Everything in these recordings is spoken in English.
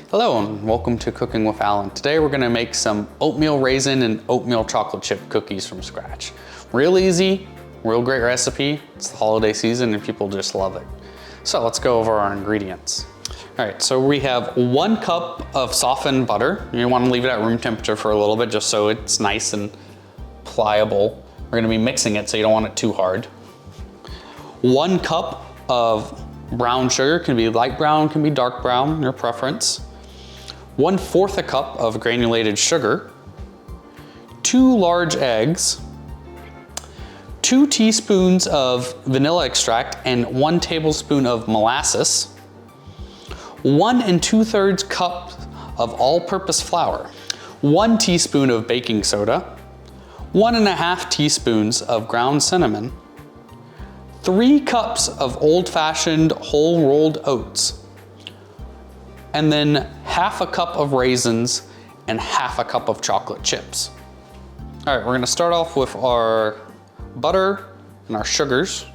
Hello and welcome to Cooking with Alan. Today we're gonna make some oatmeal raisin and oatmeal chocolate chip cookies from scratch. Real easy, real great recipe. It's the holiday season and people just love it. So let's go over our ingredients. All right, so we have 1 cup of softened butter. You wanna leave it at room temperature for a little bit just so it's nice and pliable. We're gonna be mixing it so you don't want it too hard. 1 cup of brown sugar, can be light brown, can be dark brown, your preference. 1/4 a cup of granulated sugar, 2 large eggs, 2 teaspoons of vanilla extract and 1 tablespoon of molasses, 1 2/3 cup of all-purpose flour, 1 teaspoon of baking soda, 1 1/2 teaspoons of ground cinnamon, 3 cups of old-fashioned whole rolled oats, and then 1/2 cup of raisins and 1/2 cup of chocolate chips. All right, we're gonna start off with our butter and our sugars.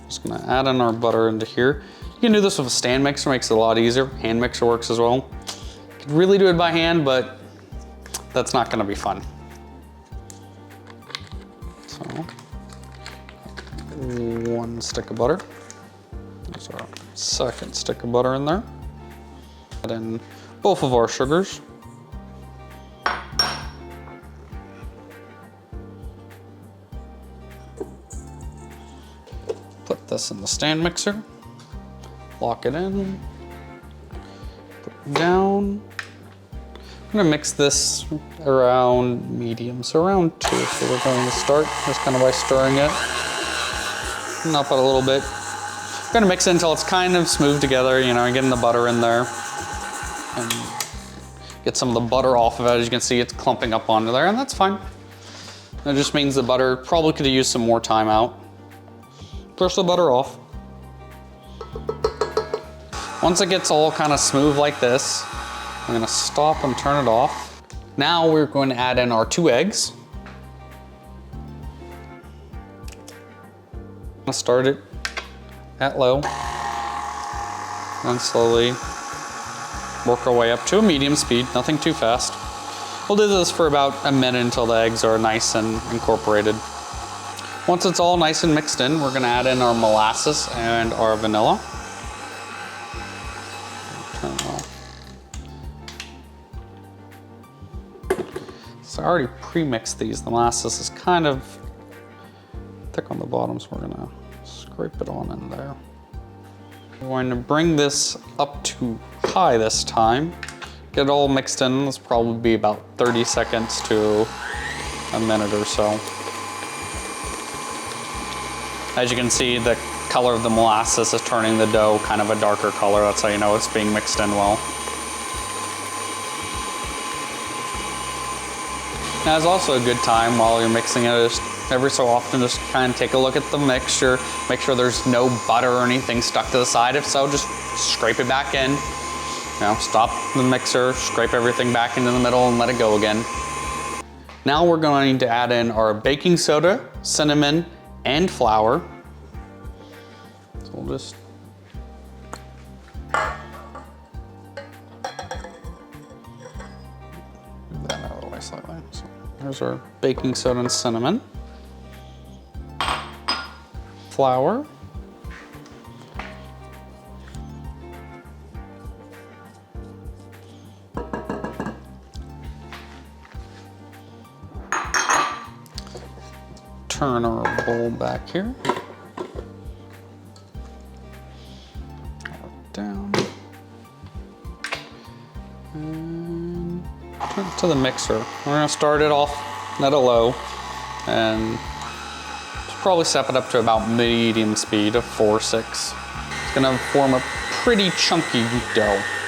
Just gonna add in our butter into here. You can do this with a stand mixer, makes it a lot easier. Hand mixer works as well. You could really do it by hand, but that's not gonna be fun. So, 1 stick of butter. There's our 2nd stick of butter in there. Add in both of our sugars. Put this in the stand mixer. Lock it in. Put it down. I'm gonna mix this around medium, so around 2. So we're going to start just kind of by stirring it. And up it a little bit. We're gonna mix it until it's kind of smooth together, you know, getting the butter in there. And get some of the butter off of it. As you can see, it's clumping up onto there, and that's fine. That just means the butter probably could have used some more time out. Brush the butter off. Once it gets all kind of smooth like this, I'm gonna stop and turn it off. Now we're going to add in our 2 eggs. I'm gonna start it at low, and slowly work our way up to a medium speed, nothing too fast. We'll do this for about a minute until the eggs are nice and incorporated. Once it's all nice and mixed in, we're gonna add in our molasses and our vanilla. Turn it off. So I already pre-mixed these. The molasses is kind of thick on the bottom, so we're gonna scrape it on in there. We're going to bring this up to high this time. Get it all mixed in. This will probably be about 30 seconds to a minute or so. As you can see, the color of the molasses is turning the dough kind of a darker color. That's how you know it's being mixed in well. Now it's also a good time while you're mixing it, just every so often just kind of take a look at the mixture, make sure there's no butter or anything stuck to the side. If so, just scrape it back in. You know, stop the mixer, scrape everything back into the middle and let it go again. Now we're going to add in our baking soda, cinnamon, and flour. So we'll just move that out of the way slightly. So there's our baking soda and cinnamon. Flour. Turn our bowl back here. Down. And turn it to the mixer. We're gonna start it off at a low and probably step it up to about medium speed of 4-6. It's gonna form a pretty chunky dough,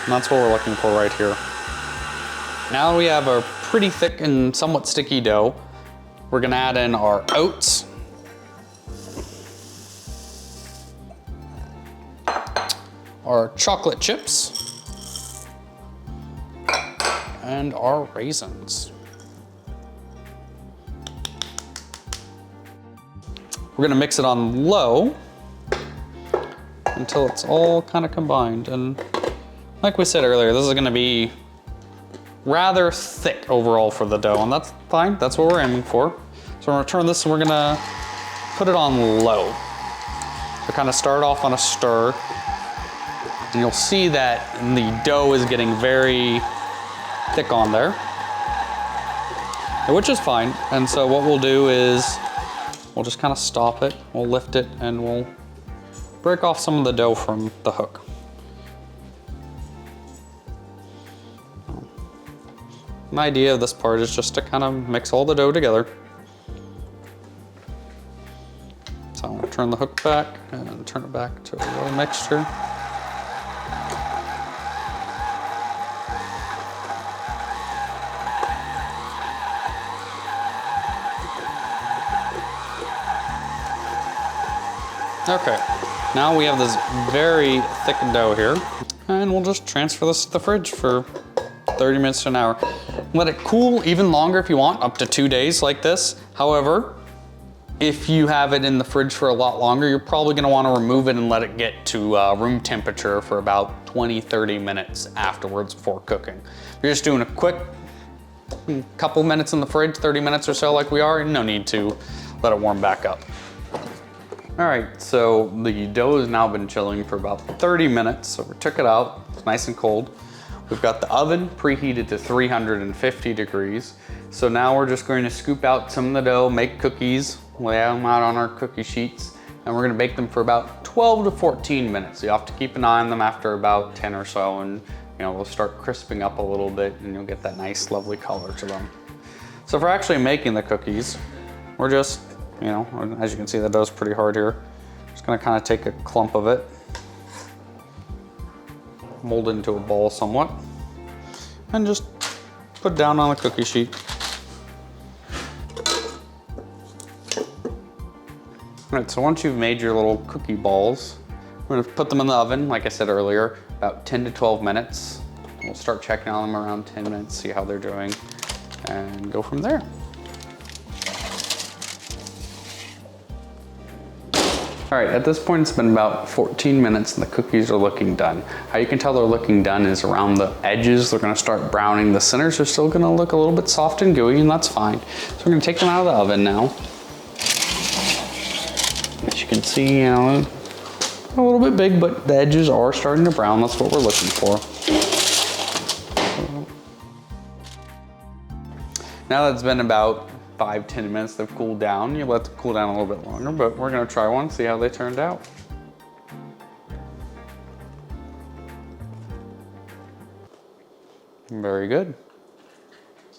and that's what we're looking for right here. Now we have a pretty thick and somewhat sticky dough. We're gonna add in our oats, our chocolate chips, and our raisins. We're gonna mix it on low until it's all kind of combined. And Like we said earlier, this is gonna be rather thick overall for the dough, and that's fine. That's what we're aiming for. So we're gonna turn this and we're gonna put it on low. So kind of start off on a stir, and you'll see that the dough is getting very thick on there, which is fine. And so what we'll do is we'll just kind of stop it, we'll lift it, and we'll break off some of the dough from the hook. My idea of this part is just to kind of mix all the dough together. So I'm gonna turn the hook back and turn it back to a little mixture. Okay, now we have this very thick dough here, and we'll just transfer this to the fridge for 30 minutes to an hour. Let it cool even longer if you want, up to 2 days like this. However, if you have it in the fridge for a lot longer, you're probably gonna wanna remove it and let it get to room temperature for about 20-30 minutes afterwards before cooking. If you're just doing a quick couple minutes in the fridge, 30 minutes or so like we are, no need to let it warm back up. All right, so the dough has now been chilling for about 30 minutes. So we took it out, it's nice and cold. We've got the oven preheated to 350 degrees. So now we're just going to scoop out some of the dough, make cookies, lay them out on our cookie sheets, and we're gonna bake them for about 12 to 14 minutes. So you have to keep an eye on them after about 10 or so, and they'll start crisping up a little bit, and you'll get that nice, lovely color to them. So for actually making the cookies, we're just, as you can see, the dough's pretty hard here. Just gonna kind of take a clump of it, mold it into a ball somewhat, and just put it down on the cookie sheet. All right, so once you've made your little cookie balls, we're gonna put them in the oven, like I said earlier, about 10 to 12 minutes. We'll start checking on them around 10 minutes, see how they're doing, and go from there. All right, at this point, it's been about 14 minutes and the cookies are looking done. How you can tell they're looking done is around the edges, they're gonna start browning. The centers are still gonna look a little bit soft and gooey, and that's fine. So we're gonna take them out of the oven now. As you can see, a little bit big, but the edges are starting to brown. That's what we're looking for. Now that it's been about 5-10 minutes, they've cooled down. You let them cool down a little bit longer, but we're gonna try one, see how they turned out. Very good.